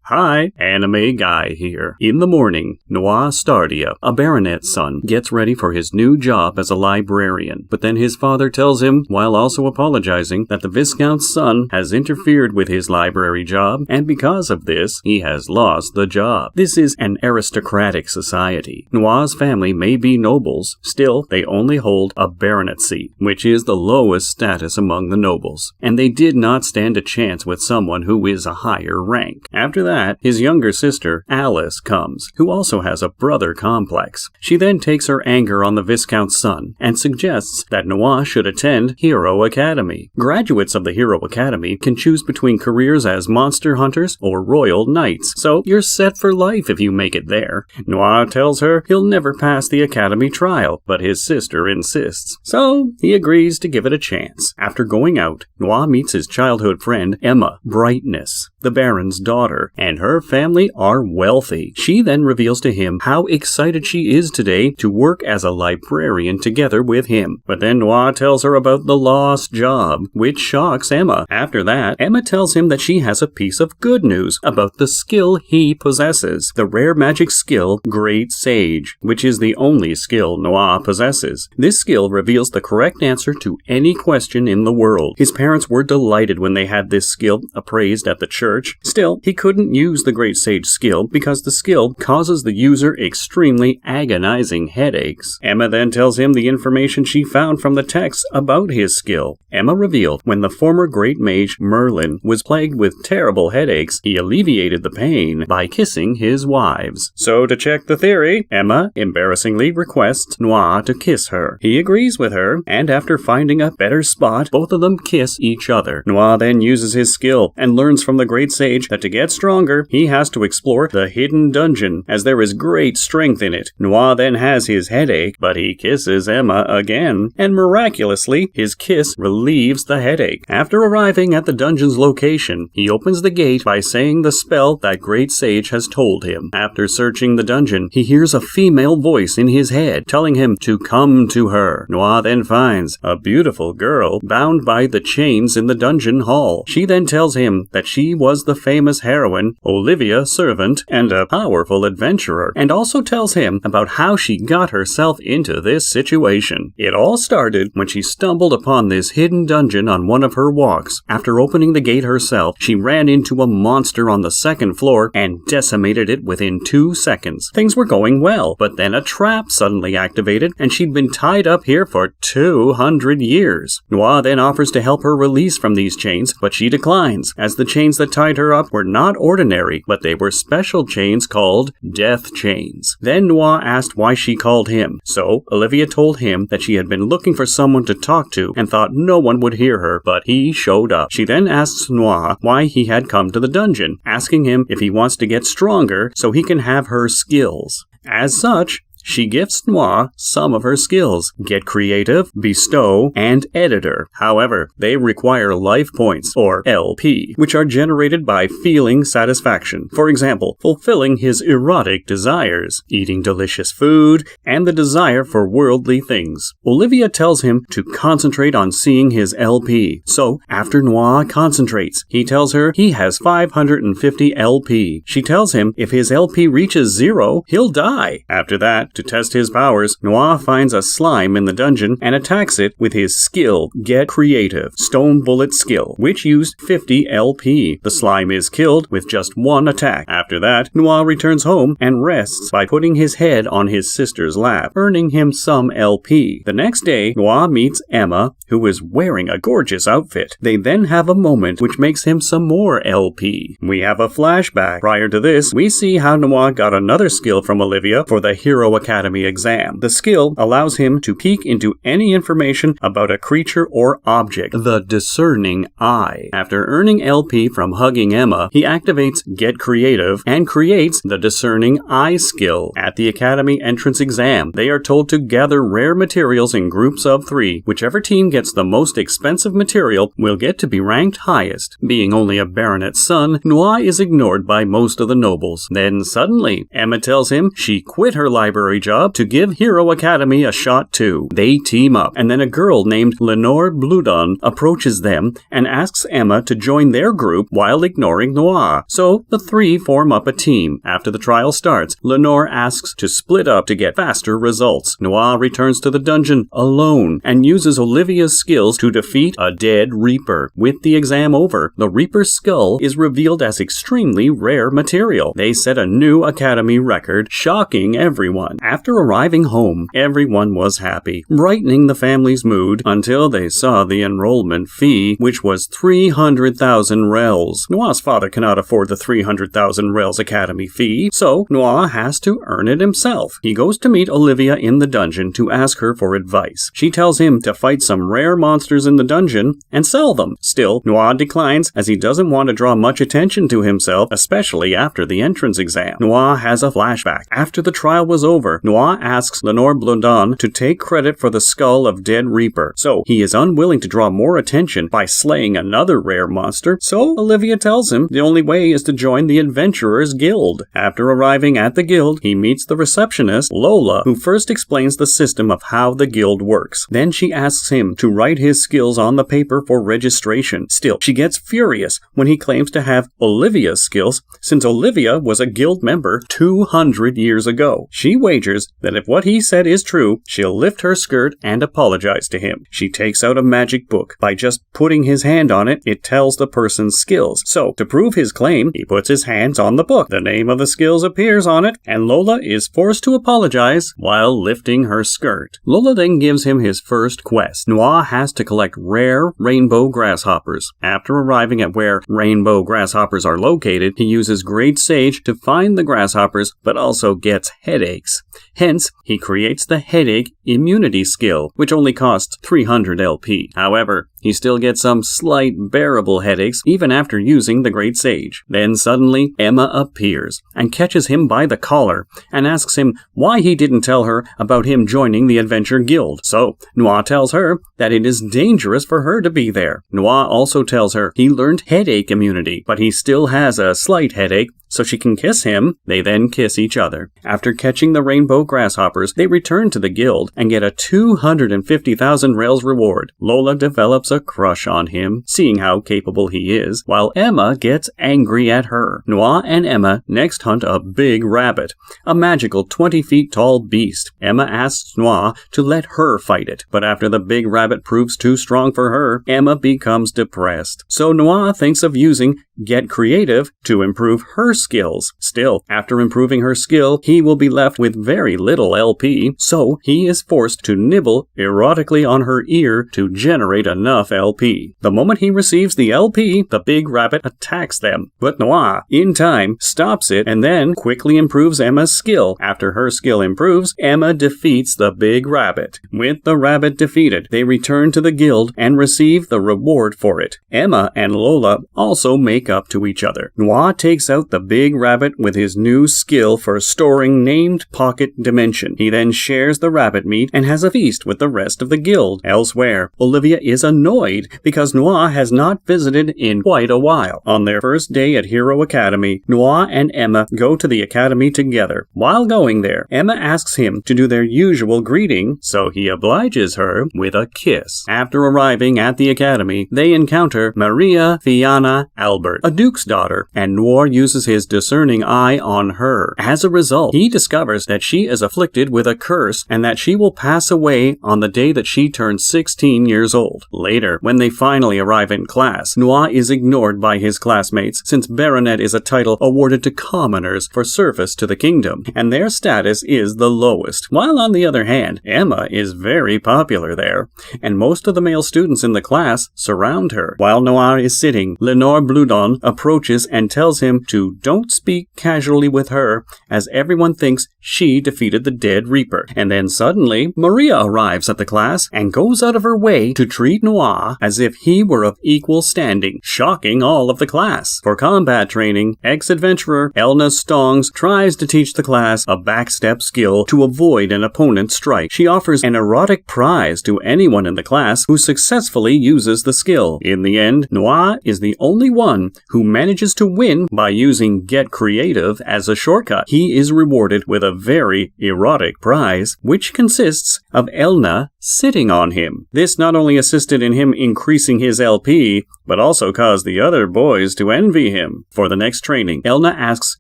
Hi, Anime Guy here. In the morning, Noir Stardia, a baronet's son, gets ready for his new job as a librarian, but then his father tells him, while also apologizing, that the Viscount's son has interfered with his library job, and because of this, he has lost the job. This is an aristocratic society. Noir's family may be nobles, still, they only hold a baronetcy, which is the lowest status among the nobles, and they did not stand a chance with someone who is a higher rank. After that, his younger sister, Alice, comes, who also has a brother complex. She then takes her anger on the Viscount's son and suggests that Noir should attend Hero Academy. Graduates of the Hero Academy can choose between careers as monster hunters or royal knights, so you're set for life if you make it there. Noir tells her he'll never pass the academy trial, but his sister insists, so he agrees to give it a chance. After going out, Noir meets his childhood friend, Emma Brightness, the Baron's daughter, and her family are wealthy. She then reveals to him how excited she is today to work as a librarian together with him. But then Noir tells her about the lost job, which shocks Emma. After that, Emma tells him that she has a piece of good news about the skill he possesses, the rare magic skill Great Sage, which is the only skill Noir possesses. This skill reveals the correct answer to any question in the world. His parents were delighted when they had this skill appraised at the church. Still, he couldn't use the Great Sage skill because the skill causes the user extremely agonizing headaches. Emma then tells him the information she found from the text about his skill. Emma revealed when the former great mage Merlin was plagued with terrible headaches, he alleviated the pain by kissing his wives. So to check the theory, Emma embarrassingly requests Noir to kiss her. He agrees with her, and after finding a better spot, both of them kiss each other. Noir then uses his skill and learns from the Great Sage that to get stronger, he has to explore the hidden dungeon, as there is great strength in it. Noir then has his headache, but he kisses Emma again, and miraculously, his kiss relieves the headache. After arriving at the dungeon's location, he opens the gate by saying the spell that Great Sage has told him. After searching the dungeon, he hears a female voice in his head, telling him to come to her. Noir then finds a beautiful girl bound by the chains in the dungeon hall. She then tells him that she was the famous heroine, Olivia Servant, and a powerful adventurer, and also tells him about how she got herself into this situation. It all started when she stumbled upon this hidden dungeon on one of her walks. After opening the gate herself, she ran into a monster on the second floor and decimated it within 2 seconds. Things were going well, but then a trap suddenly activated, and she'd been tied up here for 200 years. Noir then offers to help her release from these chains, but she declines, as the chains that tied her up were not ordinary, but they were special chains called death chains. Then Noir asked why she called him, so Olivia told him that she had been looking for someone to talk to and thought no one would hear her, but he showed up. She then asks Noir why he had come to the dungeon, asking him if he wants to get stronger so he can have her skills. As such, she gifts Noir some of her skills: Get Creative, Bestow, and Editor. However, they require life points, or LP, which are generated by feeling satisfaction. For example, fulfilling his erotic desires, eating delicious food, and the desire for worldly things. Olivia tells him to concentrate on seeing his LP. So, after Noir concentrates, he tells her he has 550 LP. She tells him if his LP reaches 0, he'll die. After that, to test his powers, Noir finds a slime in the dungeon and attacks it with his skill, Get Creative, Stone Bullet skill, which used 50 LP. The slime is killed with just 1 attack. After that, Noir returns home and rests by putting his head on his sister's lap, earning him some LP. The next day, Noir meets Emma, who is wearing a gorgeous outfit. They then have a moment which makes him some more LP. We have a flashback. Prior to this, we see how Noir got another skill from Olivia for the Hero Academy exam. The skill allows him to peek into any information about a creature or object, the discerning eye. After earning LP from hugging Emma, he activates Get Creative and creates the discerning eye skill. At the Academy entrance exam, they are told to gather rare materials in groups of 3. Whichever team gets the most expensive material will get to be ranked highest. Being only a baronet's son, Noir is ignored by most of the nobles. Then suddenly, Emma tells him she quit her library temporary job to give Hero Academy a shot too. They team up, and then a girl named Lenore Bludon approaches them and asks Emma to join their group while ignoring Noir. So the three form up a team. After the trial starts, Lenore asks to split up to get faster results. Noir returns to the dungeon alone and uses Olivia's skills to defeat a dead Reaper. With the exam over, the Reaper's skull is revealed as extremely rare material. They set a new Academy record, shocking everyone. After arriving home, everyone was happy, brightening the family's mood until they saw the enrollment fee, which was 300,000 rels. Noir's father cannot afford the 300,000 rels Academy fee, so Noir has to earn it himself. He goes to meet Olivia in the dungeon to ask her for advice. She tells him to fight some rare monsters in the dungeon and sell them. Still, Noir declines as he doesn't want to draw much attention to himself, especially after the entrance exam. Noir has a flashback. After the trial was over, Noir asks Lenore Blondin to take credit for the skull of dead Reaper, so he is unwilling to draw more attention by slaying another rare monster, so Olivia tells him the only way is to join the Adventurers Guild. After arriving at the guild, he meets the receptionist, Lola, who first explains the system of how the guild works. Then she asks him to write his skills on the paper for registration. Still, she gets furious when he claims to have Olivia's skills, since Olivia was a guild member 200 years ago. She wagers that if what he said is true, she'll lift her skirt and apologize to him. She takes out a magic book. By just putting his hand on it, it tells the person's skills. So, to prove his claim, he puts his hands on the book. The name of the skills appears on it, and Lola is forced to apologize while lifting her skirt. Lola then gives him his first quest. Noir has to collect rare rainbow grasshoppers. After arriving at where rainbow grasshoppers are located, he uses Great Sage to find the grasshoppers, but also gets headaches. Hence, he creates the headache immunity skill, which only costs 300 LP. However, he still gets some slight bearable headaches even after using the Great Sage. Then suddenly, Emma appears and catches him by the collar and asks him why he didn't tell her about him joining the Adventure Guild. So, Noir tells her that it is dangerous for her to be there. Noir also tells her he learned headache immunity, but he still has a slight headache, so she can kiss him. They then kiss each other. After catching the rainbow grasshoppers, they return to the guild and get a 250,000 rels reward. Lola develops a crush on him, seeing how capable he is, while Emma gets angry at her. Noir and Emma next hunt a big rabbit, a magical 20 feet tall beast. Emma asks Noir to let her fight it, but after the big rabbit proves too strong for her, Emma becomes depressed. So Noir thinks of using Get Creative to improve her skills. Still, after improving her skill, he will be left with very little LP, so he is forced to nibble erotically on her ear to generate enough LP. The moment he receives the LP, the big rabbit attacks them, but Noir, in time, stops it and then quickly improves Emma's skill. After her skill improves, Emma defeats the big rabbit. With the rabbit defeated, they return to the guild and receive the reward for it. Emma and Lola also make up to each other. Noir takes out the big rabbit with his new skill for storing named pocket dimension. He then shares the rabbit meat and has a feast with the rest of the guild. Elsewhere, Olivia is annoyed because Noir has not visited in quite a while. On their first day at Hero Academy, Noir and Emma go to the academy together. While going there, Emma asks him to do their usual greeting, so he obliges her with a kiss. After arriving at the academy, they encounter Maria Fianna Albert, a duke's daughter, and Noir uses his discerning eye on her. As a result, he discovers that she is afflicted with a curse and that she will pass away on the day that she turns 16 years old. Later, when they finally arrive in class, Noir is ignored by his classmates since baronet is a title awarded to commoners for service to the kingdom, and their status is the lowest. While on the other hand, Emma is very popular there, and most of the male students in the class surround her. While Noir is sitting, Lenore Bludon approaches and tells him to don't speak casually with her, as everyone thinks she defeated the dead Reaper. And then suddenly, Maria arrives at the class and goes out of her way to treat Noir as if he were of equal standing, shocking all of the class. For combat training, ex-adventurer Elna Stongs tries to teach the class a backstep skill to avoid an opponent's strike. She offers an erotic prize to anyone in the class who successfully uses the skill. In the end, Noir is the only one who manages to win by using using Get Creative as a shortcut. He is rewarded with a very erotic prize, which consists of Elna sitting on him. This not only assisted in him increasing his LP, but also caused the other boys to envy him. For the next training, Elna asks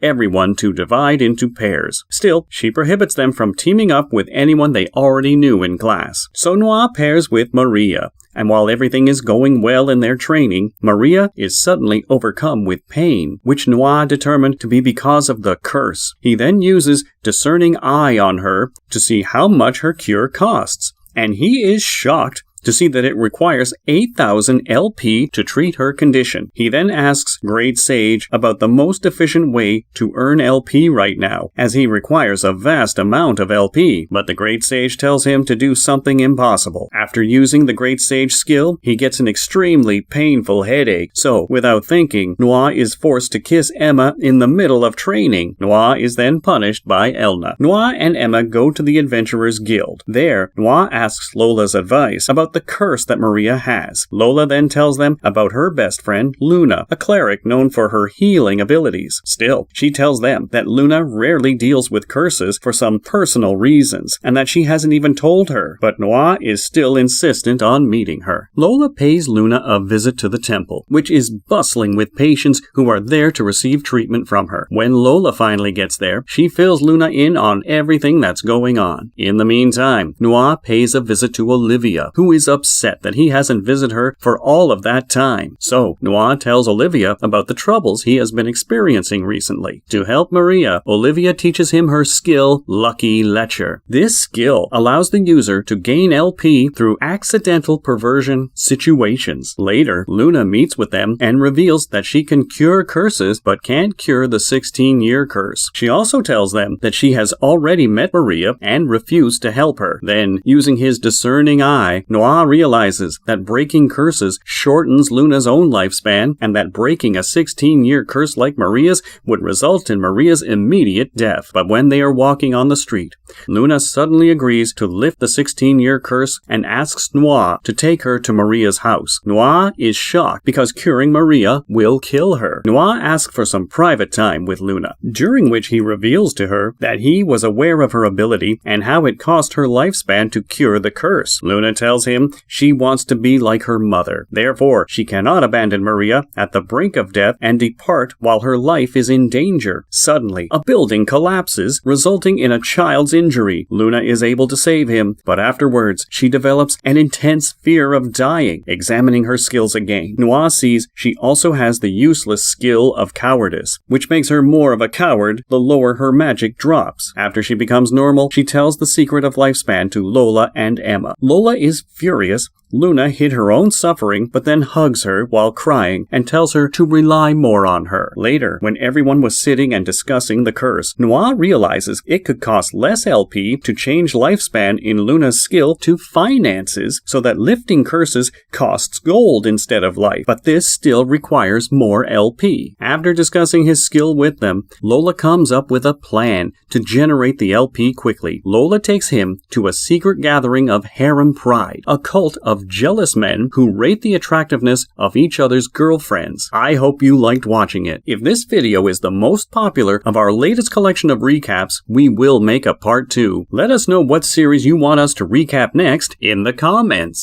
everyone to divide into pairs. Still, she prohibits them from teaming up with anyone they already knew in class. So Noir pairs with Maria, and while everything is going well in their training, Maria is suddenly overcome with pain, which Noir determined to be because of the curse. He then uses Discerning Eye on her to see how much her cure costs, and he is shocked to see that it requires 8,000 LP to treat her condition. He then asks Great Sage about the most efficient way to earn LP right now, as he requires a vast amount of LP, but the Great Sage tells him to do something impossible. After using the Great Sage skill, he gets an extremely painful headache, so without thinking, Noir is forced to kiss Emma in the middle of training. Noir is then punished by Elna. Noir and Emma go to the Adventurers Guild. There, Noir asks Lola's advice about the curse that Maria has. Lola then tells them about her best friend, Luna, a cleric known for her healing abilities. Still, she tells them that Luna rarely deals with curses for some personal reasons, and that she hasn't even told her, but Noir is still insistent on meeting her. Lola pays Luna a visit to the temple, which is bustling with patients who are there to receive treatment from her. When Lola finally gets there, she fills Luna in on everything that's going on. In the meantime, Noir pays a visit to Olivia, who is upset that he hasn't visited her for all of that time. So, Noir tells Olivia about the troubles he has been experiencing recently. To help Maria, Olivia teaches him her skill, Lucky Lecher. This skill allows the user to gain LP through accidental perversion situations. Later, Luna meets with them and reveals that she can cure curses but can't cure the 16-year curse. She also tells them that she has already met Maria and refused to help her. Then, using his discerning eye, Noir realizes that breaking curses shortens Luna's own lifespan, and that breaking a 16-year curse like Maria's would result in Maria's immediate death. But when they are walking on the street, Luna suddenly agrees to lift the 16-year curse and asks Noir to take her to Maria's house. Noir is shocked because curing Maria will kill her. Noir asks for some private time with Luna, during which he reveals to her that he was aware of her ability and how it cost her lifespan to cure the curse. Luna tells him she wants to be like her mother. Therefore, she cannot abandon Maria at the brink of death and depart while her life is in danger. Suddenly, a building collapses, resulting in a child's injury. Luna is able to save him, but afterwards, she develops an intense fear of dying. Examining her skills again, Noir sees she also has the useless skill of cowardice, which makes her more of a coward the lower her magic drops. After she becomes normal, she tells the secret of lifespan to Lola and Emma. Lola is furious. Luna hid her own suffering, but then hugs her while crying and tells her to rely more on her. Later, when everyone was sitting and discussing the curse, Noir realizes it could cost less LP to change lifespan in Luna's skill to finances, so that lifting curses costs gold instead of life, but this still requires more LP. After discussing his skill with them, Lola comes up with a plan to generate the LP quickly. Lola takes him to a secret gathering of harem pride, a cult of jealous men who rate the attractiveness of each other's girlfriends. I hope you liked watching it. If this video is the most popular of our latest collection of recaps, we will make a part 2. Let us know what series you want us to recap next in the comments.